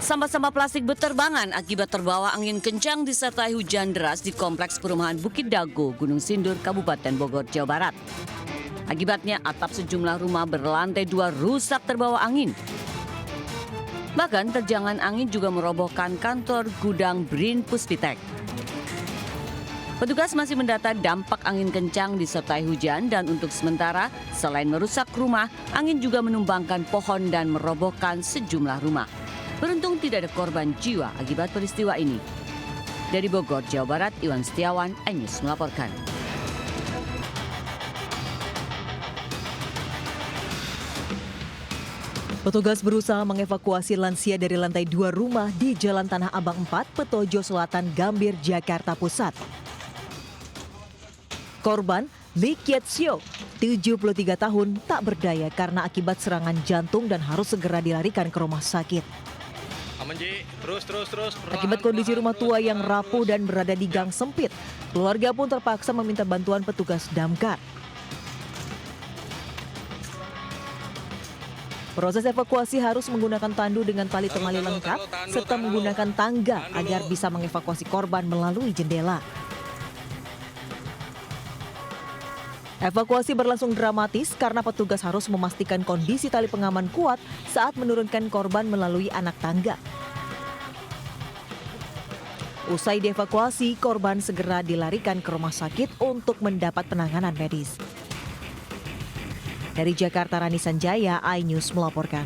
Sampah-sampah plastik berterbangan akibat terbawa angin kencang disertai hujan deras di kompleks perumahan Bukit Dago, Gunung Sindur, Kabupaten Bogor, Jawa Barat. Akibatnya atap sejumlah rumah berlantai 2 rusak terbawa angin. Bahkan terjangan angin juga merobohkan kantor gudang Brin Puspitek. Petugas masih mendata dampak angin kencang disertai hujan dan untuk sementara selain merusak rumah, angin juga menumbangkan pohon dan merobohkan sejumlah rumah. Beruntung tidak ada korban jiwa akibat peristiwa ini. Dari Bogor, Jawa Barat, Iwan Setiawan, iNews melaporkan. Petugas berusaha mengevakuasi lansia dari lantai 2 rumah di Jalan Tanah Abang 4, Petojo Selatan, Gambir, Jakarta Pusat. Korban Lee Kiet Seo, 73 tahun, tak berdaya karena akibat serangan jantung dan harus segera dilarikan ke rumah sakit. Akibat kondisi rumah tua yang rapuh dan berada di gang sempit, keluarga pun terpaksa meminta bantuan petugas damkar. Proses evakuasi harus menggunakan tandu dengan tali temali lengkap serta menggunakan tangga agar bisa mengevakuasi korban melalui jendela. Evakuasi berlangsung dramatis karena petugas harus memastikan kondisi tali pengaman kuat saat menurunkan korban melalui anak tangga. Usai dievakuasi, korban segera dilarikan ke rumah sakit untuk mendapat penanganan medis. Dari Jakarta, Rani Sanjaya, iNews melaporkan.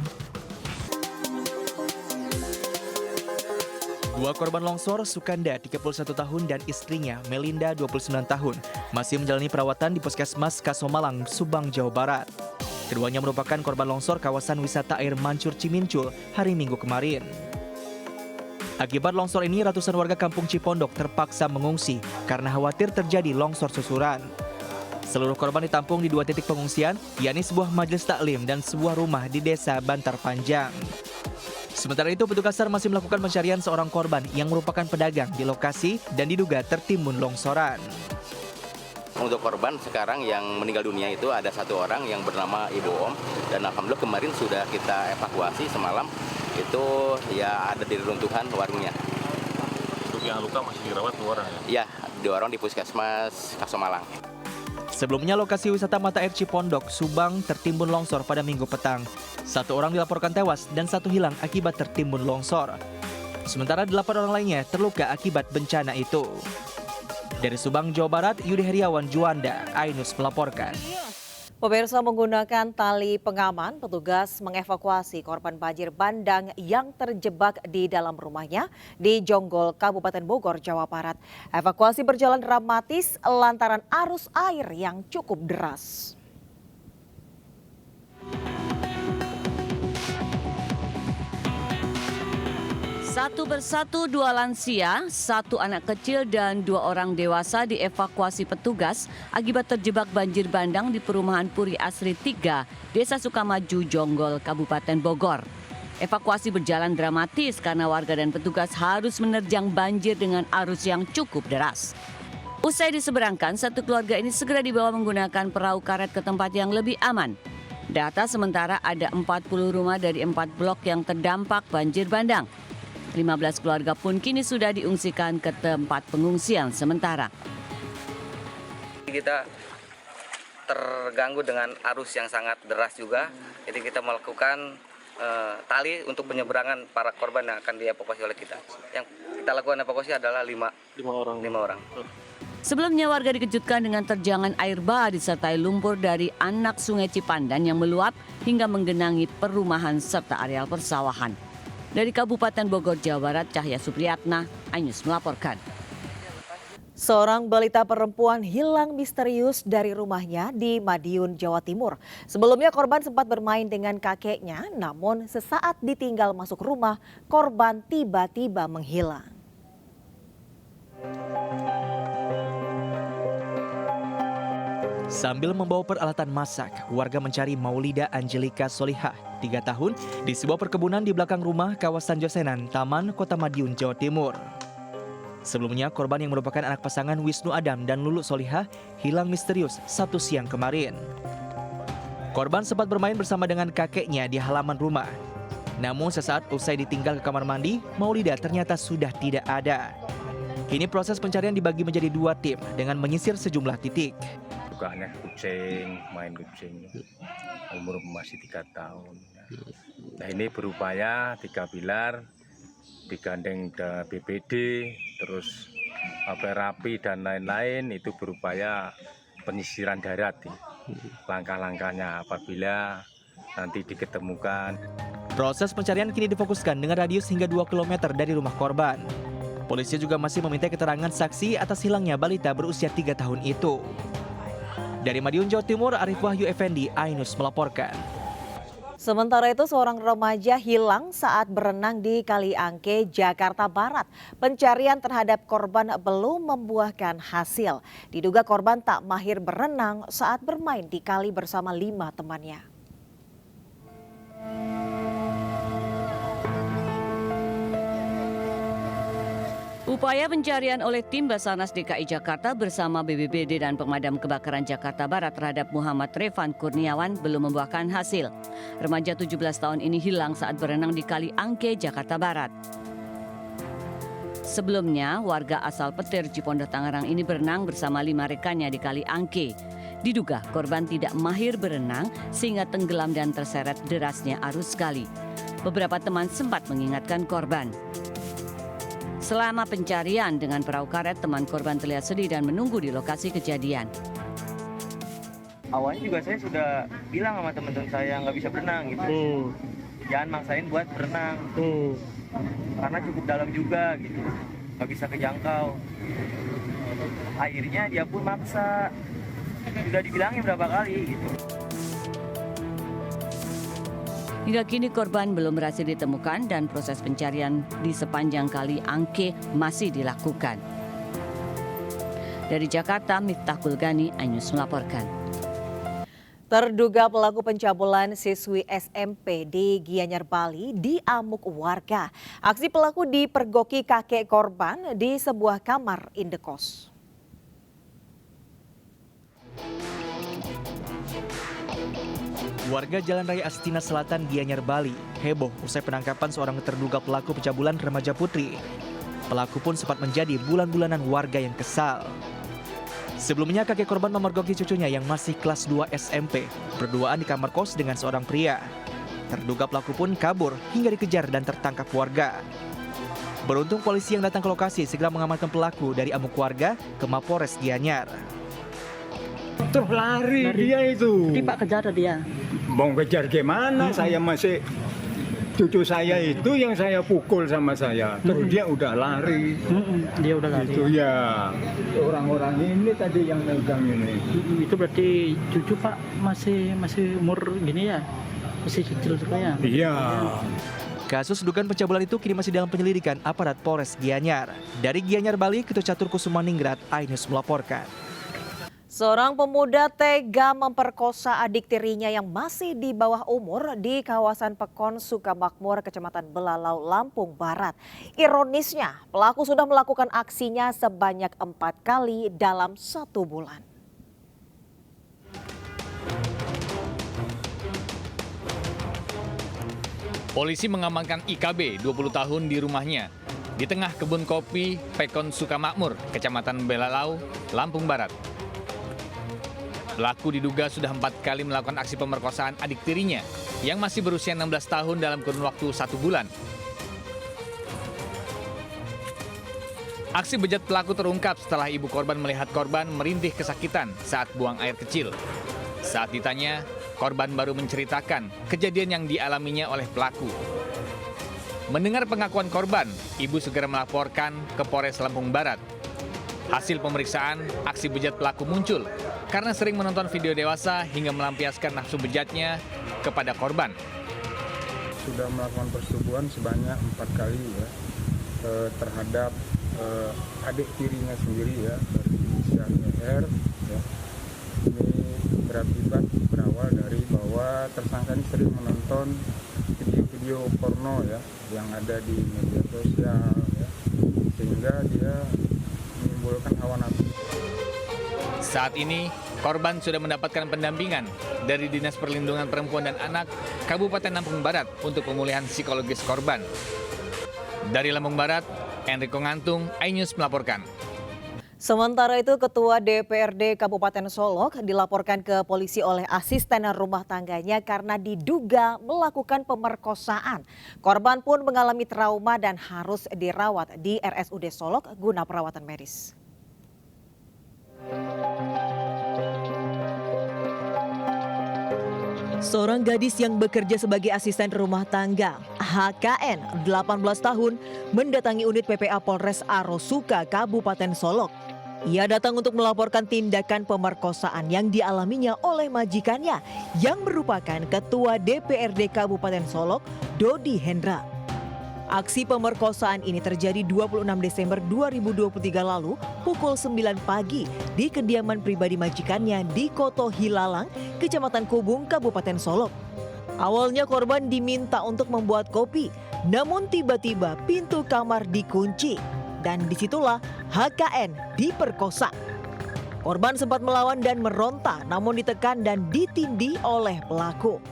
Dua korban longsor, Sukanda 31 tahun dan istrinya Melinda 29 tahun masih menjalani perawatan di Puskesmas Kasomalang, Subang, Jawa Barat. Keduanya merupakan korban longsor kawasan wisata air Mancur Cimincul hari Minggu kemarin. Akibat longsor ini ratusan warga kampung Cipondok terpaksa mengungsi karena khawatir terjadi longsor susuran. Seluruh korban ditampung di 2 titik pengungsian, yakni sebuah majelis taklim dan sebuah rumah di desa Bantar Panjang. Sementara itu, petugas SAR masih melakukan pencarian seorang korban yang merupakan pedagang di lokasi dan diduga tertimbun longsoran. Untuk korban sekarang yang meninggal dunia itu ada 1 orang yang bernama Ibu Om, dan alhamdulillah kemarin sudah kita evakuasi semalam, itu ya ada di runtuhan warungnya. Untuk yang luka masih dirawat 2 orang ya? Iya, 2 orang di Puskesmas Kasomalang. Sebelumnya lokasi wisata mata air Cipondok, Subang tertimbun longsor pada Minggu petang. 1 orang dilaporkan tewas dan 1 hilang akibat tertimbun longsor. Sementara 8 orang lainnya terluka akibat bencana itu. Dari Subang, Jawa Barat, Yudi Heriawan Juanda, iNews melaporkan. Pemirsa, menggunakan tali pengaman, petugas mengevakuasi korban banjir bandang yang terjebak di dalam rumahnya di Jonggol, Kabupaten Bogor, Jawa Barat. Evakuasi berjalan dramatis lantaran arus air yang cukup deras. Satu persatu 2 lansia, 1 anak kecil dan 2 orang dewasa dievakuasi petugas akibat terjebak banjir bandang di perumahan Puri Asri 3, Desa Sukamaju, Jonggol, Kabupaten Bogor. Evakuasi berjalan dramatis karena warga dan petugas harus menerjang banjir dengan arus yang cukup deras. Usai diseberangkan, 1 keluarga ini segera dibawa menggunakan perahu karet ke tempat yang lebih aman. Data sementara ada 40 rumah dari 4 blok yang terdampak banjir bandang. 15 keluarga pun kini sudah diungsikan ke tempat pengungsian sementara. Kita terganggu dengan arus yang sangat deras juga, jadi kita melakukan tali untuk penyeberangan para korban yang akan dievakuasi oleh kita. Yang kita lakukan evakuasi adalah 5 orang. Sebelumnya warga dikejutkan dengan terjangan air bah disertai lumpur dari anak Sungai Cipandan yang meluap hingga menggenangi perumahan serta areal persawahan. Dari Kabupaten Bogor, Jawa Barat, Cahya Supriyatna, iNews melaporkan. Seorang balita perempuan hilang misterius dari rumahnya di Madiun, Jawa Timur. Sebelumnya korban sempat bermain dengan kakeknya, namun sesaat ditinggal masuk rumah, korban tiba-tiba menghilang. Sambil membawa peralatan masak, warga mencari Maulida Angelika Solihah, 3 tahun, di sebuah perkebunan di belakang rumah kawasan Josenan, Taman, Kota Madiun, Jawa Timur. Sebelumnya, korban yang merupakan anak pasangan Wisnu Adam dan Lulu Solihah hilang misterius 1 siang kemarin. Korban sempat bermain bersama dengan kakeknya di halaman rumah. Namun sesaat usai ditinggal ke kamar mandi, Maulida ternyata sudah tidak ada. Kini proses pencarian dibagi menjadi 2 tim dengan menyisir sejumlah titik. Dugaannya kucing, main kucing, umur masih 3 tahun. Nah ini berupaya 3 pilar, digandeng BPD, terus rapi dan lain-lain, itu berupaya penyisiran darat. Langkah-langkahnya apabila nanti diketemukan. Proses pencarian kini difokuskan dengan radius hingga 2 km dari rumah korban. Polisi juga masih meminta keterangan saksi atas hilangnya balita berusia 3 tahun itu. Dari Madiun, Jawa Timur, Arif Wahyu Effendi, iNews melaporkan. Sementara itu, seorang remaja hilang saat berenang di Kali Angke, Jakarta Barat. Pencarian terhadap korban belum membuahkan hasil. Diduga korban tak mahir berenang saat bermain di kali bersama 5 temannya. Upaya pencarian oleh tim Basarnas DKI Jakarta bersama BPBD dan Pemadam Kebakaran Jakarta Barat terhadap Muhammad Revan Kurniawan belum membuahkan hasil. Remaja 17 tahun ini hilang saat berenang di Kali Angke, Jakarta Barat. Sebelumnya, warga asal Petir, Cipondoh, Tangerang ini berenang bersama 5 rekannya di Kali Angke. Diduga korban tidak mahir berenang sehingga tenggelam dan terseret derasnya arus kali. Beberapa teman sempat mengingatkan korban. Selama pencarian dengan perahu karet, teman korban terlihat sedih dan menunggu di lokasi kejadian. Awalnya juga saya sudah bilang sama teman-teman saya nggak bisa berenang gitu. Jangan maksain buat berenang. Karena cukup dalam juga gitu. Nggak bisa kejangkau. Akhirnya dia pun maksa. Sudah dibilangin berapa kali gitu. Hingga kini korban belum berhasil ditemukan dan proses pencarian di sepanjang Kali Angke masih dilakukan. Dari Jakarta, Miftah Kulgani, iNews melaporkan. Terduga pelaku pencabulan siswi SMP di Gianyar, Bali diamuk warga. Aksi pelaku dipergoki kakek korban di sebuah kamar indekos. Warga Jalan Raya Astina Selatan, Gianyar, Bali heboh usai penangkapan seorang terduga pelaku pencabulan remaja putri. Pelaku pun sempat menjadi bulan-bulanan warga yang kesal. Sebelumnya kakek korban memergoki cucunya yang masih kelas 2 SMP berduaan di kamar kos dengan seorang pria. Terduga pelaku pun kabur hingga dikejar dan tertangkap warga. Beruntung polisi yang datang ke lokasi segera mengamankan pelaku dari amuk warga ke Mapores Gianyar. Terus lari dia itu. Jadi Pak kejar dia. Mau kejar gimana? Saya masih cucu saya itu yang saya pukul sama saya. Terus dia udah lari. Dia udah lari. Itu ya. Orang-orang ini tadi yang megang ini. Itu berarti cucu Pak masih umur gini ya? Masih kecil juga ya? Iya. Kasus dugaan pencabulan itu kini masih dalam penyelidikan aparat Polres Gianyar. Dari Gianyar, Bali, Ketut Catur Kusumaningrat, iNews melaporkan. Seorang pemuda tega memperkosa adik tirinya yang masih di bawah umur di kawasan Pekon, Sukamakmur, Kecamatan Belalau, Lampung Barat. Ironisnya, pelaku sudah melakukan aksinya sebanyak 4 kali dalam 1 bulan. Polisi mengamankan IKB 20 tahun di rumahnya di tengah kebun kopi Pekon Sukamakmur, Kecamatan Belalau, Lampung Barat. Pelaku diduga sudah 4 kali melakukan aksi pemerkosaan adik tirinya yang masih berusia 16 tahun dalam kurun waktu 1 bulan. Aksi bejat pelaku terungkap setelah ibu korban melihat korban merintih kesakitan saat buang air kecil. Saat ditanya, korban baru menceritakan kejadian yang dialaminya oleh pelaku. Mendengar pengakuan korban, ibu segera melaporkan ke Polres Lampung Barat. Hasil pemeriksaan, aksi bejat pelaku muncul karena sering menonton video dewasa hingga melampiaskan nafsu bejatnya kepada korban. Sudah melakukan persetubuhan sebanyak 4 kali ya terhadap adik tirinya sendiri ya, berinisial ER ya. Ini berakibat berawal dari bahwa tersangka ini sering menonton video-video porno ya yang ada di media sosial ya, sehingga dia menimbulkan hawa nafsu. Saat ini, korban sudah mendapatkan pendampingan dari Dinas Perlindungan Perempuan dan Anak Kabupaten Lampung Barat untuk pemulihan psikologis korban. Dari Lampung Barat, Enrico Ngantung, iNews melaporkan. Sementara itu, Ketua DPRD Kabupaten Solok dilaporkan ke polisi oleh asisten rumah tangganya karena diduga melakukan pemerkosaan. Korban pun mengalami trauma dan harus dirawat di RSUD Solok guna perawatan medis. Seorang gadis yang bekerja sebagai asisten rumah tangga, HKN, 18 tahun, mendatangi unit PPA Polres Arosuka, Kabupaten Solok. Ia datang untuk melaporkan tindakan pemerkosaan yang dialaminya oleh majikannya yang merupakan Ketua DPRD Kabupaten Solok, Dodi Hendra. Aksi pemerkosaan ini terjadi 26 Desember 2023 lalu pukul 9 pagi di kediaman pribadi majikannya di Koto Hilalang, Kecamatan Kubung, Kabupaten Solok. Awalnya korban diminta untuk membuat kopi, namun tiba-tiba pintu kamar dikunci dan disitulah HKN diperkosa. Korban sempat melawan dan meronta, namun ditekan dan ditindih oleh pelaku.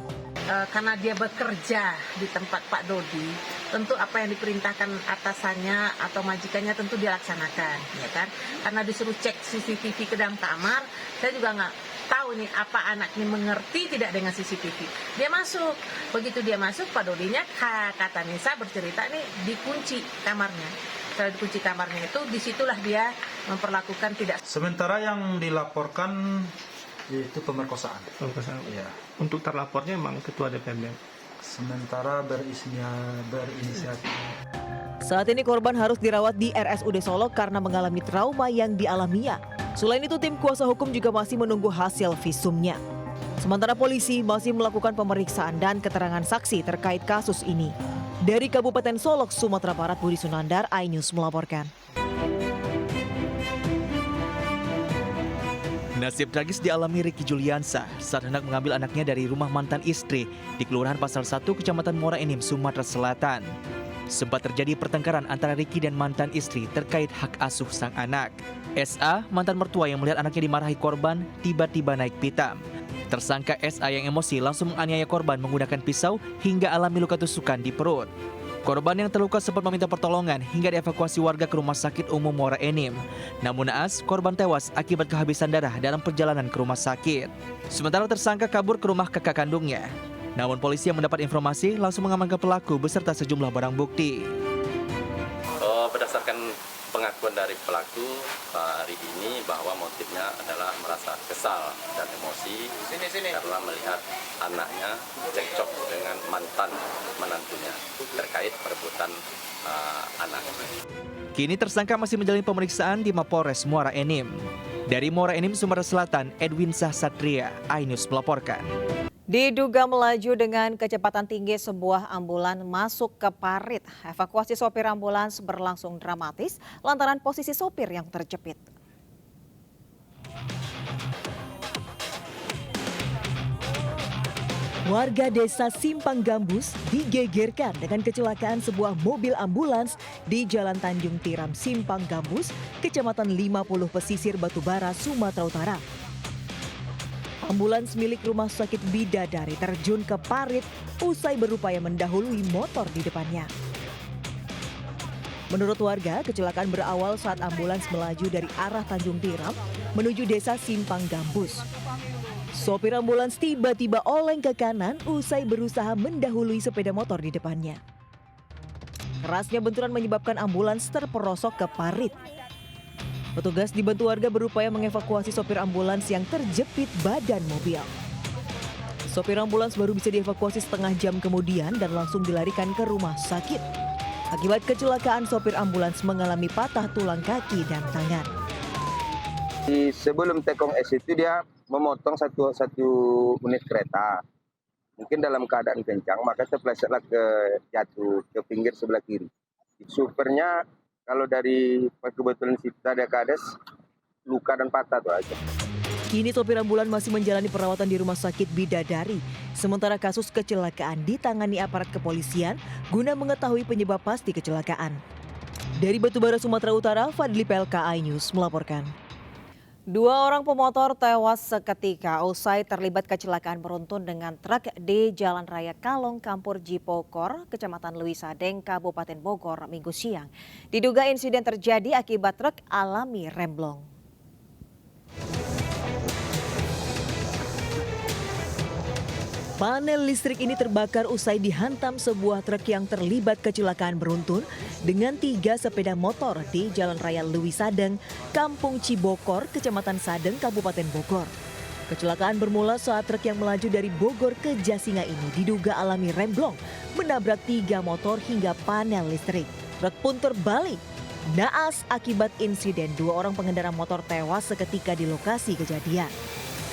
Karena dia bekerja di tempat Pak Dodi, tentu apa yang diperintahkan atasannya atau majikannya tentu dilaksanakan, ya kan? Karena disuruh cek CCTV ke dalam kamar, saya juga nggak tahu nih apa anak ini mengerti tidak dengan CCTV. Dia masuk, begitu dia masuk Pak Dodinya kata Nisa bercerita nih dikunci kamarnya. Setelah dikunci kamarnya itu, disitulah dia memperlakukan tidak. Sementara yang dilaporkan itu pemerkosaan. Pemerkosaan. Ya. Untuk terlapornya memang Ketua DPRD. Sementara berinisiatif. Saat ini korban harus dirawat di RSUD Solok karena mengalami trauma yang dialaminya. Selain itu, tim kuasa hukum juga masih menunggu hasil visumnya. Sementara polisi masih melakukan pemeriksaan dan keterangan saksi terkait kasus ini. Dari Kabupaten Solok, Sumatera Barat, Budi Sunandar, iNews melaporkan. Nasib tragis dialami Ricky Juliansa saat hendak mengambil anaknya dari rumah mantan istri di Kelurahan Pasar 1, Kecamatan Muara Enim, Sumatera Selatan. Sempat terjadi pertengkaran antara Ricky dan mantan istri terkait hak asuh sang anak. SA, mantan mertua yang melihat anaknya dimarahi korban, tiba-tiba naik pitam. Tersangka SA yang emosi langsung menganiaya korban menggunakan pisau hingga alami luka tusukan di perut. Korban yang terluka sempat meminta pertolongan hingga dievakuasi warga ke Rumah Sakit Umum Muara Enim. Namun naas, korban tewas akibat kehabisan darah dalam perjalanan ke rumah sakit. Sementara tersangka kabur ke rumah kakak kandungnya. Namun polisi yang mendapat informasi langsung mengamankan pelaku beserta sejumlah barang bukti. Berdasarkan pengakuan dari pelaku hari ini bahwa motifnya adalah merasa kesal dan emosi karena melihat anaknya cekcok dengan mantan menantunya terkait perebutan anak. Kini tersangka masih menjalani pemeriksaan di Mapolres Muara Enim. Dari Muara Enim, Sumatera Selatan, Edwin Sahsatria, iNews melaporkan. Diduga melaju dengan kecepatan tinggi, sebuah ambulan masuk ke parit. Evakuasi sopir ambulans berlangsung dramatis lantaran posisi sopir yang terjepit. Warga desa Simpang Gambus digegerkan dengan kecelakaan sebuah mobil ambulans di Jalan Tanjung Tiram, Simpang Gambus, Kecamatan 50 Pesisir Batubara, Sumatera Utara. Ambulans milik Rumah Sakit Bidadari terjun ke parit usai berupaya mendahului motor di depannya. Menurut warga, kecelakaan berawal saat ambulans melaju dari arah Tanjung Tiram menuju desa Simpang Gambus. Sopir ambulans tiba-tiba oleng ke kanan usai berusaha mendahului sepeda motor di depannya. Kerasnya benturan menyebabkan ambulans terperosok ke parit. Petugas dibantu warga berupaya mengevakuasi sopir ambulans yang terjepit badan mobil. Sopir ambulans baru bisa dievakuasi setengah jam kemudian dan langsung dilarikan ke rumah sakit. Akibat kecelakaan, sopir ambulans mengalami patah tulang kaki dan tangan. Sebelum tekong es itu dia memotong satu unit kereta. Mungkin dalam keadaan kencang, maka terplesetlah jatuh ke pinggir sebelah kiri. Supirnya kalau dari kebetulan kita ada kades, luka dan patah tuh aja. Kini sopir ambulans masih menjalani perawatan di Rumah Sakit Bidadari. Sementara kasus kecelakaan ditangani aparat kepolisian guna mengetahui penyebab pasti kecelakaan. Dari Batubara, Sumatera Utara, Fadli PLK, iNews melaporkan. Dua orang pemotor tewas seketika usai terlibat kecelakaan beruntun dengan truk di Jalan Raya Kalong, Kampur Jipokor, Kecamatan Lewisadeng, Kabupaten Bogor, Minggu siang. Diduga insiden terjadi akibat truk alami remblong. Panel listrik ini terbakar usai dihantam sebuah truk yang terlibat kecelakaan beruntun dengan 3 sepeda motor di Jalan Raya Lewisadeng, Kampung Cibokor, Kecamatan Sadeng, Kabupaten Bogor. Kecelakaan bermula saat truk yang melaju dari Bogor ke Jasinga ini diduga alami remblong, menabrak 3 motor hingga panel listrik. Truk pun terbalik. Naas akibat insiden, 2 orang pengendara motor tewas seketika di lokasi kejadian.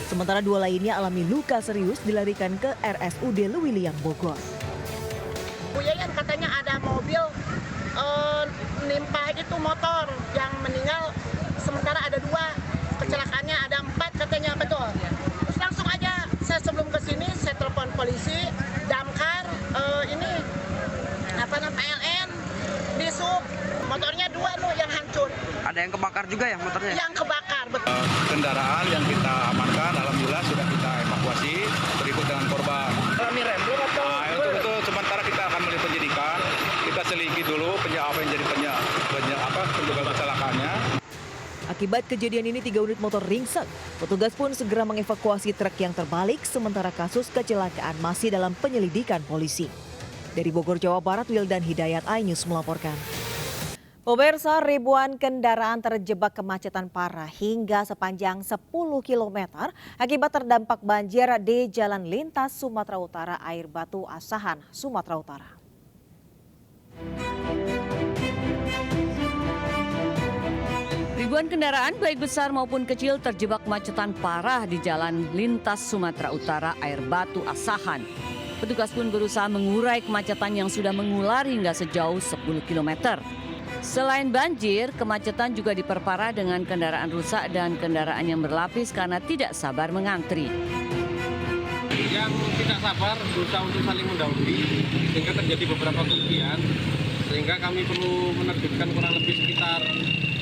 Sementara 2 lainnya alami luka serius dilarikan ke RSUD Lewiliang Bogor. Buyayan katanya ada mobil menimpa itu motor yang meninggal, sementara ada 2, kecelakaannya ada 4 katanya, betul. Terus langsung aja saya sebelum kesini saya telepon polisi, damkar, PLN, disub, motornya 2 yang hancur. Ada yang kebakar juga ya motornya? Yang kebakar, betul. Kendaraan yang kita amankan, alhamdulillah sudah kita evakuasi berikut dengan korban. Alami remblong atau? Untuk itu sementara kita akan melihat penyidikan, kita selidiki dulu apa yang jadi penyebab kecelakaannya. Akibat kejadian ini 3 unit motor ringsek. Petugas pun segera mengevakuasi truk yang terbalik, sementara kasus kecelakaan masih dalam penyelidikan polisi. Dari Bogor, Jawa Barat, Wildan Hidayat, iNews melaporkan. Pemirsa, ribuan kendaraan terjebak kemacetan parah hingga sepanjang 10 km akibat terdampak banjir di Jalan Lintas Sumatera Utara, Air Batu Asahan, Sumatera Utara. Ribuan kendaraan baik besar maupun kecil terjebak kemacetan parah di Jalan Lintas Sumatera Utara, Air Batu Asahan. Petugas pun berusaha mengurai kemacetan yang sudah mengular hingga sejauh 10 km. Selain banjir, kemacetan juga diperparah dengan kendaraan rusak dan kendaraan yang berlapis karena tidak sabar mengantri. Yang tidak sabar berusaha untuk saling mendahului sehingga terjadi beberapa kerugian, sehingga kami perlu menerbitkan kurang lebih sekitar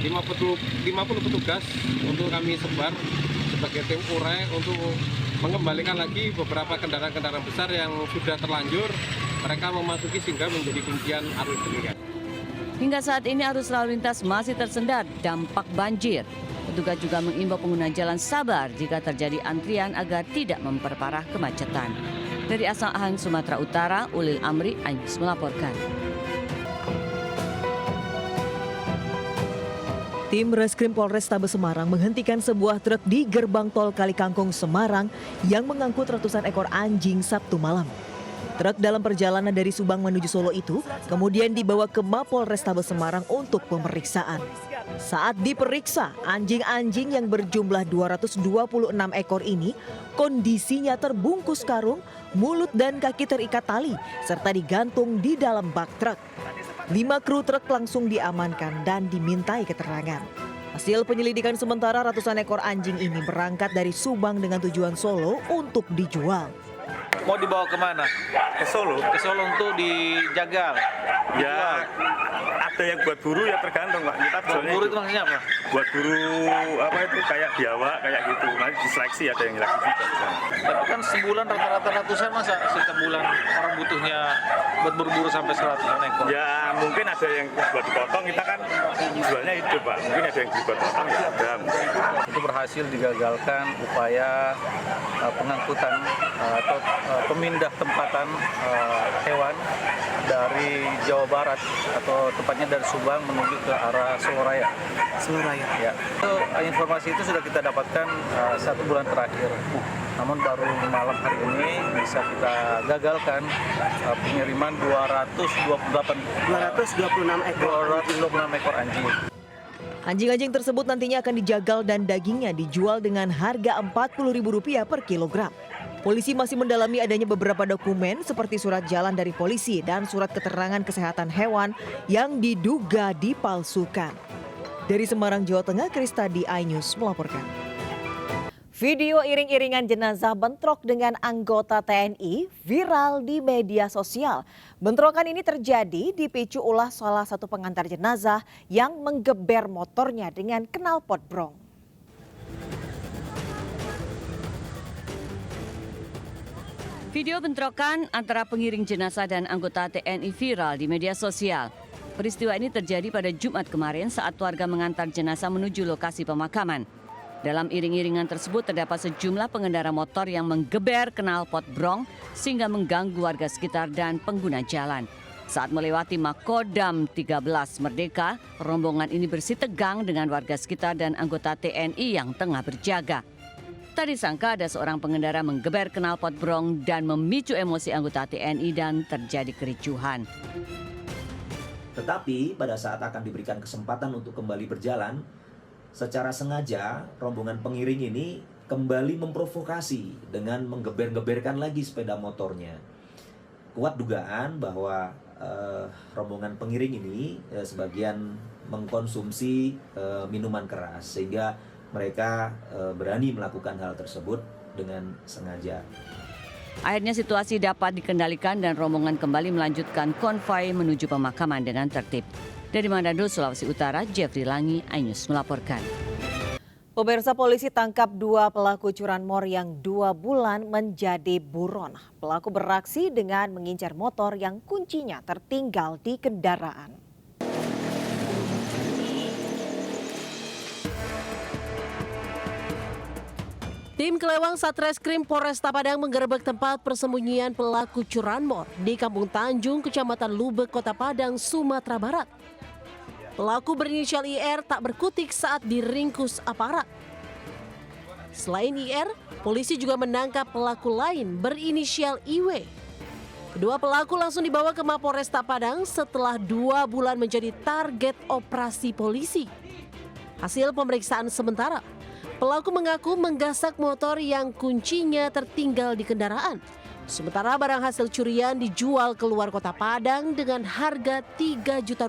50 petugas untuk kami sebar sebagai tim urai untuk mengembalikan lagi beberapa kendaraan-kendaraan besar yang sudah terlanjur mereka memasuki sehingga menjadi kuncian arus demikian. Hingga saat ini arus lalu lintas masih tersendat dampak banjir. Petugas juga mengimbau pengguna jalan sabar jika terjadi antrian agar tidak memperparah kemacetan. Dari Asahan, Sumatera Utara, Ulil Amri, iNews melaporkan. Tim Reskrim Polrestabes Semarang menghentikan sebuah truk di gerbang tol Kalikangkung, Semarang yang mengangkut ratusan ekor anjing Sabtu malam. Truk dalam perjalanan dari Subang menuju Solo itu kemudian dibawa ke Mapolrestabes Semarang untuk pemeriksaan. Saat diperiksa, anjing-anjing yang berjumlah 226 ekor ini kondisinya terbungkus karung, mulut dan kaki terikat tali, serta digantung di dalam bak truk. 5 kru truk langsung diamankan dan dimintai keterangan. Hasil penyelidikan sementara, ratusan ekor anjing ini berangkat dari Subang dengan tujuan Solo untuk dijual. Mau dibawa kemana? Ke Solo. Ke Solo untuk dijagal. Ya, ada yang buat buru ya tergantung Pak. Kita buru itu maksudnya apa? Buat buru apa itu kayak biawak kayak gitu. Nanti diseleksi ada yang seleksi juga. Tapi kan sebulan rata-rata ratusan, masa setiap bulan orang butuhnya buat buru-buru sampai 100 ekor? Ya mungkin ada yang buat dipotong, kita kan jualnya itu Pak. Mungkin ada yang dibuat potong ya ada. Itu berhasil digagalkan upaya pengangkutan atau pemindah tempatan hewan dari Jawa Barat atau tepatnya dari Subang menuju ke arah Soloraya. Soloraya. Ya. Itu, informasi itu sudah kita dapatkan 1 bulan terakhir. Namun baru malam hari ini bisa kita gagalkan pengiriman 226 ekor anjing. Anjing-anjing tersebut nantinya akan dijagal dan dagingnya dijual dengan harga Rp40.000 per kilogram. Polisi masih mendalami adanya beberapa dokumen seperti surat jalan dari polisi dan surat keterangan kesehatan hewan yang diduga dipalsukan. Dari Semarang, Jawa Tengah, Kristadi, iNews melaporkan. Video iring-iringan jenazah bentrok dengan anggota TNI viral di media sosial. Bentrokan ini terjadi dipicu ulah salah satu pengantar jenazah yang menggeber motornya dengan knalpot brong. Video bentrokan antara pengiring jenazah dan anggota TNI viral di media sosial. Peristiwa ini terjadi pada Jumat kemarin saat warga mengantar jenazah menuju lokasi pemakaman. Dalam iring-iringan tersebut terdapat sejumlah pengendara motor yang menggeber knalpot brong sehingga mengganggu warga sekitar dan pengguna jalan. Saat melewati Makodam 13 Merdeka, rombongan ini bersitegang dengan warga sekitar dan anggota TNI yang tengah berjaga. Tak disangka ada seorang pengendara menggeber knalpot brong dan memicu emosi anggota TNI dan terjadi kericuhan. Tetapi pada saat akan diberikan kesempatan untuk kembali berjalan, secara sengaja rombongan pengiring ini kembali memprovokasi dengan menggeber-geberkan lagi sepeda motornya. Kuat dugaan bahwa rombongan pengiring ini sebagian mengkonsumsi minuman keras sehingga mereka berani melakukan hal tersebut dengan sengaja. Akhirnya situasi dapat dikendalikan dan rombongan kembali melanjutkan konvoi menuju pemakaman dengan tertib. Dari Manado, Sulawesi Utara, Jeffrey Langi, iNews melaporkan. Pemirsa, polisi tangkap 2 pelaku curanmor yang 2 bulan menjadi buron. Pelaku beraksi dengan mengincar motor yang kuncinya tertinggal di kendaraan. Tim Kelewang Satreskrim Polresta Padang menggerebek tempat persembunyian pelaku curanmor di Kampung Tanjung, Kecamatan Lubek, Kota Padang, Sumatera Barat. Pelaku berinisial IR tak berkutik saat diringkus aparat. Selain IR, polisi juga menangkap pelaku lain berinisial IW. Kedua pelaku langsung dibawa ke Mapolresta Padang setelah 2 bulan menjadi target operasi polisi. Hasil pemeriksaan sementara, pelaku mengaku menggasak motor yang kuncinya tertinggal di kendaraan. Sementara barang hasil curian dijual keluar Kota Padang dengan harga Rp3 juta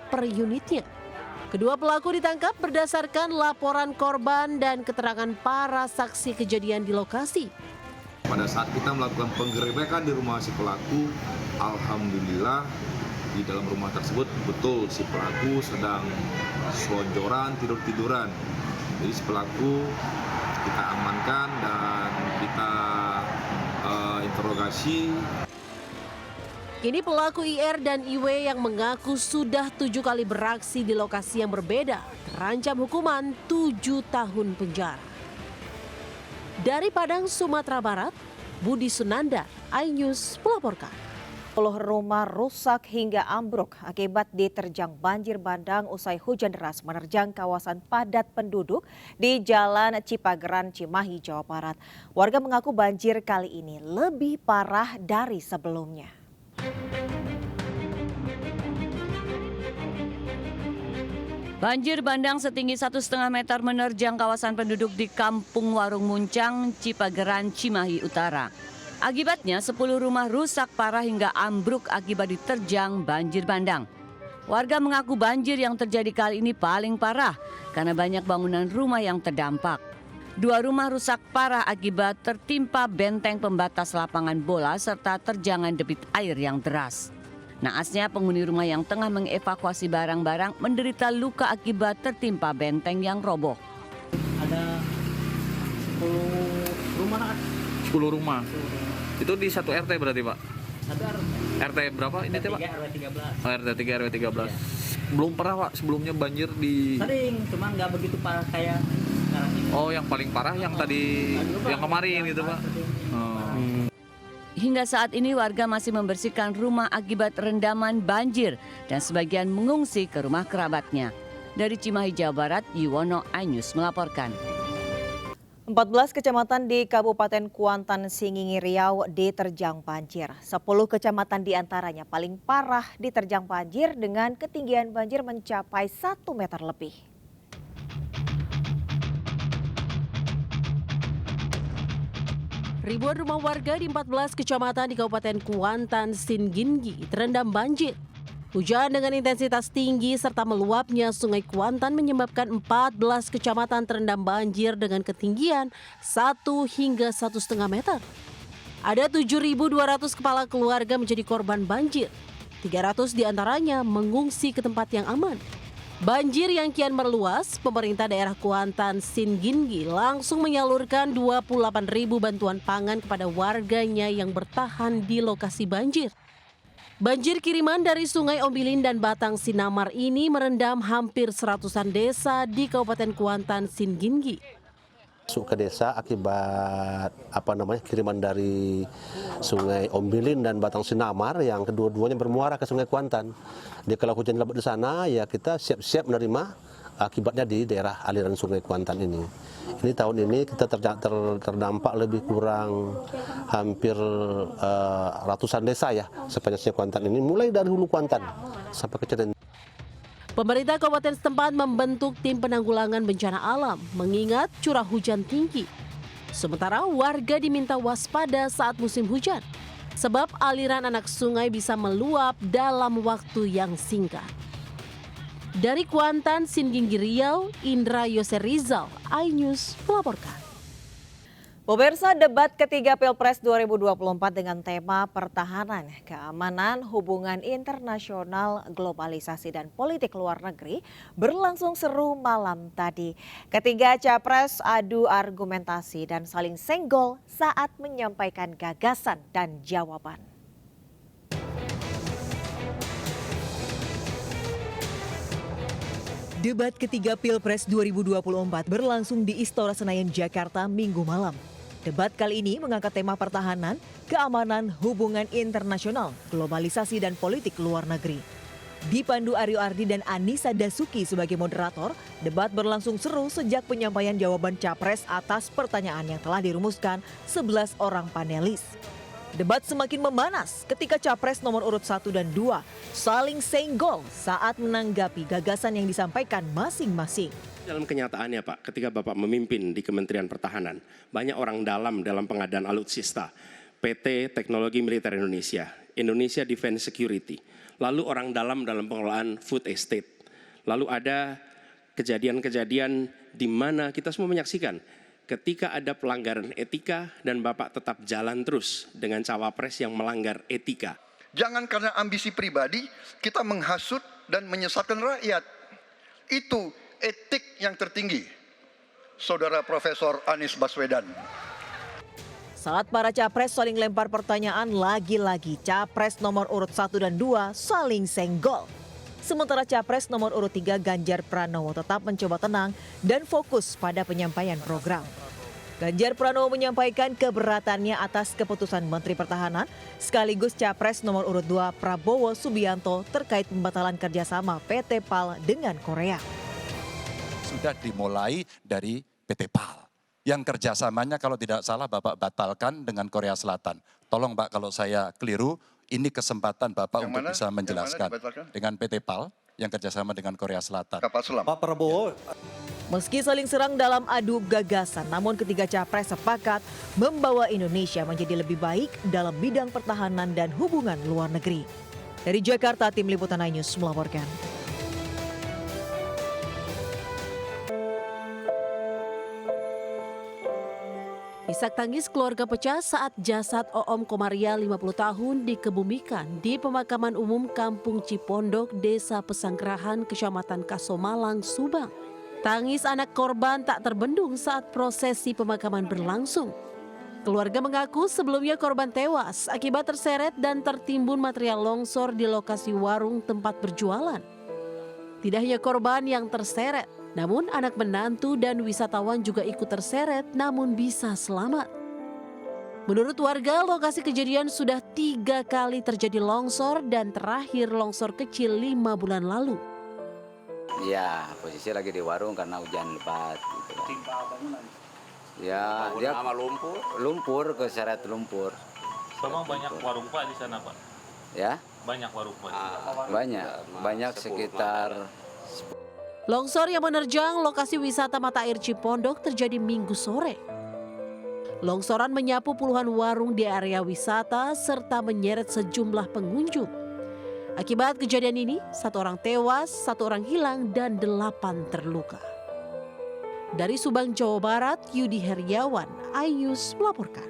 per unitnya. Kedua pelaku ditangkap berdasarkan laporan korban dan keterangan para saksi kejadian di lokasi. Pada saat kita melakukan penggerebekan di rumah si pelaku, alhamdulillah di dalam rumah tersebut betul si pelaku sedang selonjoran, tidur-tiduran. Jadi si pelaku kita amankan dan kita interogasi. Kini pelaku IR dan IW yang mengaku sudah 7 kali beraksi di lokasi yang berbeda terancam hukuman 7 tahun penjara. Dari Padang, Sumatera Barat, Budi Sunanda, iNews melaporkan. 10 rumah rusak hingga ambruk akibat diterjang banjir bandang usai hujan deras menerjang kawasan padat penduduk di Jalan Cipageran, Cimahi, Jawa Barat. Warga mengaku banjir kali ini lebih parah dari sebelumnya. Banjir bandang setinggi 1,5 meter menerjang kawasan penduduk di Kampung Warung Muncang, Cipageran, Cimahi Utara. Akibatnya 10 rumah rusak parah hingga ambruk akibat diterjang banjir bandang. Warga mengaku banjir yang terjadi kali ini paling parah karena banyak bangunan rumah yang terdampak. 2 rumah rusak parah akibat tertimpa benteng pembatas lapangan bola serta terjangan debit air yang deras. Naasnya penghuni rumah yang tengah mengevakuasi barang-barang menderita luka akibat tertimpa benteng yang roboh. Ada 10 rumah. 10 rumah. Itu di satu RT berarti, Pak? Satu RT berapa ini, Pak? RW 13. Oh, RT 3 RW 13. Belum pernah, Pak, sebelumnya banjir di... Sering, cuman nggak begitu parah kayak sekarang ini. Oh, yang paling parah yang tadi, yang kemarin gitu, Pak? Oh. Hingga saat ini warga masih membersihkan rumah akibat rendaman banjir dan sebagian mengungsi ke rumah kerabatnya. Dari Cimahi, Jawa Barat, Yuwono, iNews melaporkan. 14 kecamatan di Kabupaten Kuantan, Singingi, Riau diterjang banjir. 10 kecamatan diantaranya paling parah diterjang banjir dengan ketinggian banjir mencapai 1 meter lebih. Ribuan rumah warga di 14 kecamatan di Kabupaten Kuantan, Singingi terendam banjir. Hujan dengan intensitas tinggi serta meluapnya Sungai Kuantan menyebabkan 14 kecamatan terendam banjir dengan ketinggian 1 hingga 1,5 meter. Ada 7.200 kepala keluarga menjadi korban banjir. 300 diantaranya mengungsi ke tempat yang aman. Banjir yang kian meluas, pemerintah daerah Kuantan Singgingi langsung menyalurkan 28.000 bantuan pangan kepada warganya yang bertahan di lokasi banjir. Banjir kiriman dari Sungai Ombilin dan Batang Sinamar ini merendam hampir 100-an desa di Kabupaten Kuantan Singgingi. Masuk ke desa akibat kiriman dari Sungai Ombilin dan Batang Sinamar yang kedua-duanya bermuara ke Sungai Kuantan. Jadi kalau hujan lebat di sana ya kita siap-siap menerima akibatnya di daerah aliran Sungai Kuantan ini. Ini tahun ini kita terdampak lebih kurang hampir ratusan desa ya sepanjang Sungai Kuantan ini, mulai dari hulu Kuantan sampai ke Ceden. Pemerintah kabupaten setempat membentuk tim penanggulangan bencana alam mengingat curah hujan tinggi. Sementara warga diminta waspada saat musim hujan, sebab aliran anak sungai bisa meluap dalam waktu yang singkat. Dari Kuantan, Singgingi Riau, Indra Yose Rizal, iNews melaporkan. Pemirsa, debat ketiga Pilpres 2024 dengan tema pertahanan, keamanan, hubungan internasional, globalisasi dan politik luar negeri berlangsung seru malam tadi. Ketiga capres adu argumentasi dan saling senggol saat menyampaikan gagasan dan jawaban. Debat ketiga Pilpres 2024 berlangsung di Istora Senayan, Jakarta Minggu malam. Debat kali ini mengangkat tema pertahanan, keamanan, hubungan internasional, globalisasi dan politik luar negeri. Dipandu Aryo Ardi dan Anissa Dasuki sebagai moderator, debat berlangsung seru sejak penyampaian jawaban capres atas pertanyaan yang telah dirumuskan 11 orang panelis. Debat semakin memanas ketika capres nomor urut 1 dan 2 saling senggol saat menanggapi gagasan yang disampaikan masing-masing. Dalam kenyataannya Pak, ketika Bapak memimpin di Kementerian Pertahanan, banyak orang dalam pengadaan alutsista, PT Teknologi Militer Indonesia, Indonesia Defense Security, lalu orang dalam pengelolaan food estate, lalu ada kejadian-kejadian di mana kita semua menyaksikan ketika ada pelanggaran etika dan Bapak tetap jalan terus dengan cawapres yang melanggar etika. Jangan karena ambisi pribadi kita menghasut dan menyesatkan rakyat. Itu etik yang tertinggi, Saudara Profesor Anies Baswedan. Saat para capres saling lempar pertanyaan, lagi-lagi capres nomor urut 1 dan 2 saling senggol. Sementara capres nomor urut 3 Ganjar Pranowo tetap mencoba tenang dan fokus pada penyampaian program. Ganjar Pranowo menyampaikan keberatannya atas keputusan Menteri Pertahanan, sekaligus capres nomor urut 2 Prabowo Subianto terkait pembatalan kerjasama PT PAL dengan Korea. Sudah dimulai dari PT PAL. Yang kerjasamanya kalau tidak salah Bapak batalkan dengan Korea Selatan. Tolong Pak kalau saya keliru, ini kesempatan Bapak untuk bisa menjelaskan. Dengan PT PAL yang kerjasama dengan Korea Selatan. Kapal selam. Pak Prabowo. Meski saling serang dalam adu gagasan, namun ketiga capres sepakat membawa Indonesia menjadi lebih baik dalam bidang pertahanan dan hubungan luar negeri. Dari Jakarta, Tim Liputan iNews melaporkan. Isak tangis keluarga pecah saat jasad Oom Komaria 50 tahun dikebumikan di pemakaman umum Kampung Cipondok, Desa Pesanggerahan, Kecamatan Kasomalang, Subang. Tangis anak korban tak terbendung saat prosesi pemakaman berlangsung. Keluarga mengaku sebelumnya korban tewas akibat terseret dan tertimbun material longsor di lokasi warung tempat berjualan. Tidak hanya korban yang terseret, namun anak menantu dan wisatawan juga ikut terseret namun bisa selamat. Menurut warga, lokasi kejadian sudah 3 kali terjadi longsor dan terakhir longsor kecil 5 bulan lalu. Ya, posisi lagi di warung karena hujan lebat. Gitu. Ya, dia lumpur keseret lumpur. Sama banyak warung Pak di sana Pak? Ya? Banyak warung Pak? Banyak sekitar. Longsor yang menerjang lokasi wisata mata air Cipondok terjadi Minggu sore. Longsoran menyapu puluhan warung di area wisata serta menyeret sejumlah pengunjung. Akibat kejadian ini, 1 orang tewas, 1 orang hilang, dan 8 terluka. Dari Subang, Jawa Barat, Yudi Heriawan, iNews melaporkan.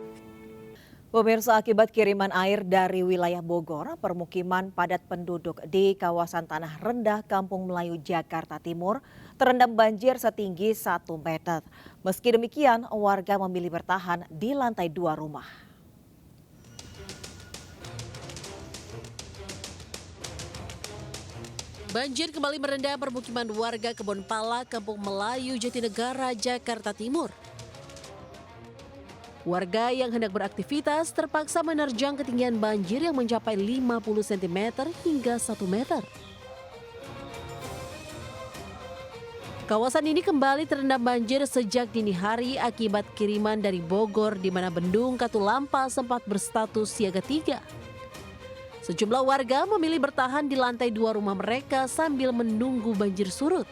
Pemirsa, akibat kiriman air dari wilayah Bogor, permukiman padat penduduk di kawasan Tanah Rendah, Kampung Melayu, Jakarta Timur terendam banjir setinggi 1 meter. Meski demikian, warga memilih bertahan di lantai 2 rumah. Banjir kembali merendam permukiman warga Kebon Pala, Kampung Melayu, Jatinegara, Jakarta Timur. Warga yang hendak beraktivitas terpaksa menerjang ketinggian banjir yang mencapai 50 cm hingga 1 meter. Kawasan ini kembali terendam banjir sejak dini hari akibat kiriman dari Bogor di mana Bendung Katulampa sempat berstatus siaga 3. Sejumlah warga memilih bertahan di lantai 2 rumah mereka sambil menunggu banjir surut.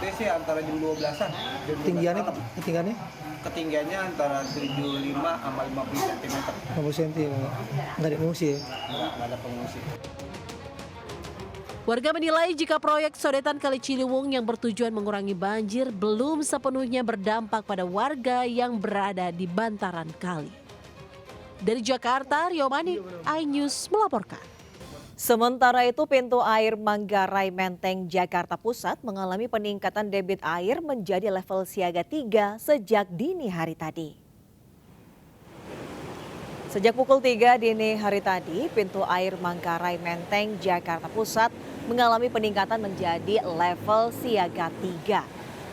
Desi antara jam 12-an. Ketinggiannya? Ketinggiannya antara 75 sama 50 cm. 50 cm, nggak ada pengungsi ya? Nggak ada pengungsi. Warga menilai jika proyek sodetan Kali Ciliwung yang bertujuan mengurangi banjir belum sepenuhnya berdampak pada warga yang berada di bantaran kali. Dari Jakarta, Rio Manik, iNews melaporkan. Sementara itu, pintu air Manggarai Menteng, Jakarta Pusat mengalami peningkatan debit air menjadi level siaga 3 sejak dini hari tadi. Sejak pukul 3 dini hari tadi, pintu air Manggarai Menteng, Jakarta Pusat mengalami peningkatan menjadi level siaga 3.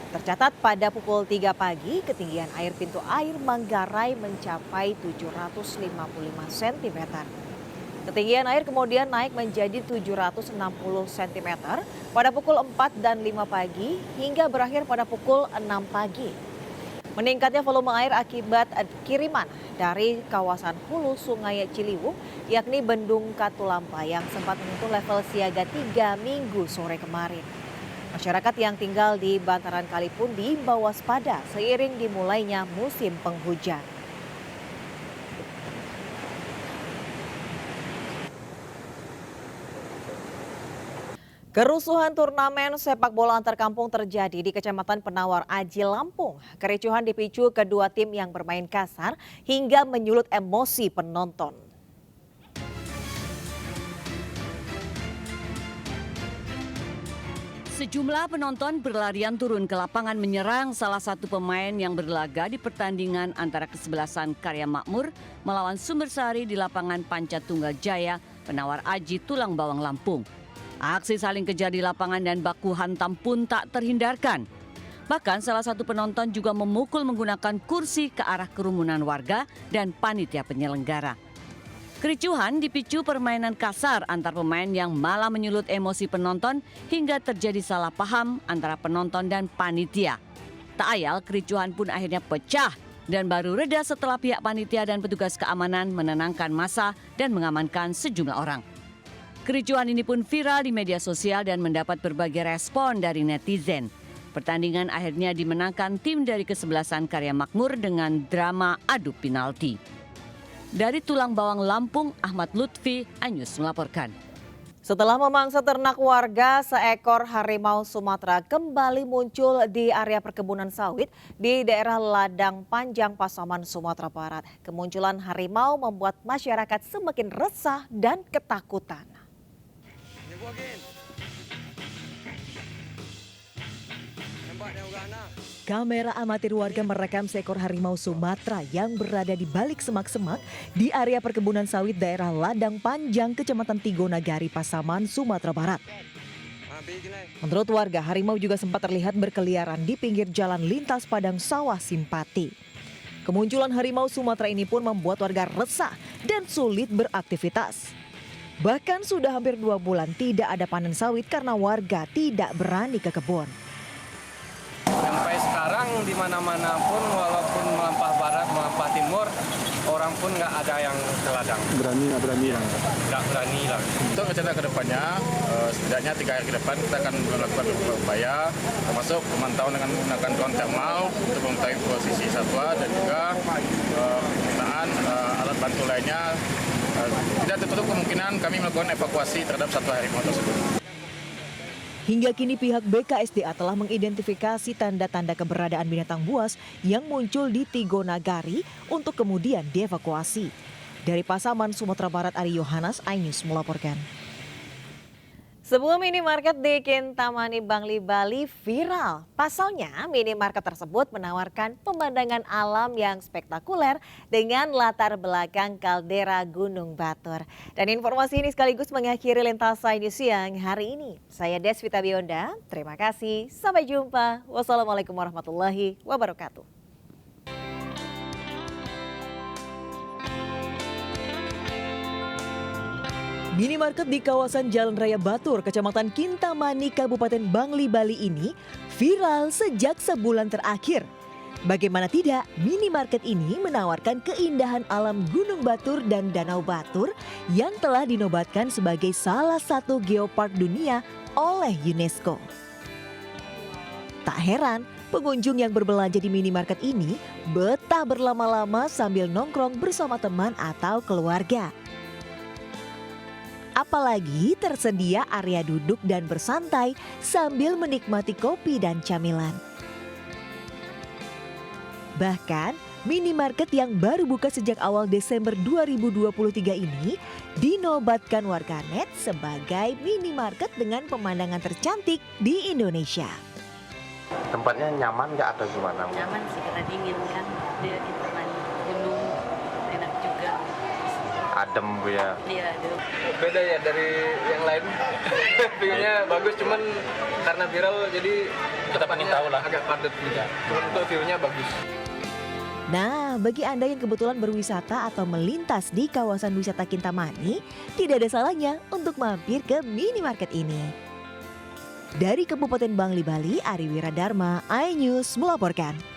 Tercatat pada pukul 3 pagi, ketinggian air pintu air Manggarai mencapai 755 cm. Ketinggian air kemudian naik menjadi 760 cm pada pukul 4 dan 5 pagi hingga berakhir pada pukul 6 pagi. Meningkatnya volume air akibat kiriman dari kawasan hulu Sungai Ciliwung, yakni Bendung Katulampa yang sempat menyentuh level siaga 3 Minggu sore kemarin. Masyarakat yang tinggal di bantaran kali pun diimbau waspada seiring dimulainya musim penghujan. Kerusuhan turnamen sepak bola antar kampung terjadi di Kecamatan Penawar Aji, Lampung. Kericuhan dipicu kedua tim yang bermain kasar hingga menyulut emosi penonton. Sejumlah penonton berlarian turun ke lapangan menyerang salah satu pemain yang berlaga di pertandingan antara kesebelasan Karya Makmur melawan Sumbersari di lapangan Panca Tunggal Jaya, Penawar Aji, Tulang Bawang, Lampung. Aksi saling kejar di lapangan dan baku hantam pun tak terhindarkan. Bahkan salah satu penonton juga memukul menggunakan kursi ke arah kerumunan warga dan panitia penyelenggara. Kericuhan dipicu permainan kasar antar pemain yang malah menyulut emosi penonton hingga terjadi salah paham antara penonton dan panitia. Tak ayal kericuhan pun akhirnya pecah dan baru reda setelah pihak panitia dan petugas keamanan menenangkan massa dan mengamankan sejumlah orang. Kericuhan ini pun viral di media sosial dan mendapat berbagai respon dari netizen. Pertandingan akhirnya dimenangkan tim dari kesebelasan Karya Makmur dengan drama adu penalti. Dari Tulang Bawang, Lampung, Ahmad Lutfi, iNews melaporkan. Setelah memangsa ternak warga, seekor harimau Sumatera kembali muncul di area perkebunan sawit di daerah Ladang Panjang, Pasaman, Sumatera Barat. Kemunculan harimau membuat masyarakat semakin resah dan ketakutan. Kamera amatir warga merekam seekor harimau Sumatera yang berada di balik semak-semak di area perkebunan sawit daerah Ladang Panjang, Kecamatan Tigonagari, Pasaman, Sumatera Barat. Menurut warga, harimau juga sempat terlihat berkeliaran di pinggir jalan lintas padang sawah Simpati. Kemunculan harimau Sumatera ini pun membuat warga resah dan sulit beraktivitas. Bahkan sudah hampir 2 bulan tidak ada panen sawit karena warga tidak berani ke kebun. Sampai sekarang di mana-mana pun, walaupun melampah barat, melampah timur, orang pun nggak ada yang ke ladang. Nggak berani lah. Untuk rencana ke depannya, setidaknya 3 hari ke depan kita akan melakukan upaya, termasuk pemantauan dengan menggunakan drone thermal untuk mengetahui posisi satwa dan juga penggunaan alat bantu lainnya. Tidak tertutup kemungkinan kami melakukan evakuasi terhadap satwa harimau tersebut. Hingga kini pihak BKSDA telah mengidentifikasi tanda-tanda keberadaan binatang buas yang muncul di Tigo Nagari untuk kemudian dievakuasi. Dari Pasaman, Sumatera Barat, Ari Yohanes, iNews melaporkan. Sebuah minimarket di Kintamani, Bangli, Bali viral. Pasalnya, minimarket tersebut menawarkan pemandangan alam yang spektakuler dengan latar belakang kaldera Gunung Batur. Dan informasi ini sekaligus mengakhiri Lintasan News siang hari ini. Saya Desvita Bionda, terima kasih, sampai jumpa. Wassalamualaikum warahmatullahi wabarakatuh. Minimarket di kawasan Jalan Raya Batur, Kecamatan Kintamani, Kabupaten Bangli, Bali ini viral sejak sebulan terakhir. Bagaimana tidak, minimarket ini menawarkan keindahan alam Gunung Batur dan Danau Batur yang telah dinobatkan sebagai salah satu geopark dunia oleh UNESCO. Tak heran, pengunjung yang berbelanja di minimarket ini betah berlama-lama sambil nongkrong bersama teman atau keluarga. Apalagi tersedia area duduk dan bersantai sambil menikmati kopi dan camilan. Bahkan, minimarket yang baru buka sejak awal Desember 2023 ini dinobatkan warganet sebagai minimarket dengan pemandangan tercantik di Indonesia. Tempatnya nyaman nggak atau gimana? Nyaman sih, karena dingin kan, dia di depan gunung, enak juga. Adem Bu ya? Iya, adem. Beda ya dari yang lain. View-nya bagus, cuman karena viral jadi kita ingin tahu lah. Agak padat juga. Untuk view-nya bagus. Nah, bagi Anda yang kebetulan berwisata atau melintas di kawasan wisata Kintamani, tidak ada salahnya untuk mampir ke minimarket ini. Dari Kabupaten Bangli, Bali, Ari Wiradharma, iNews melaporkan.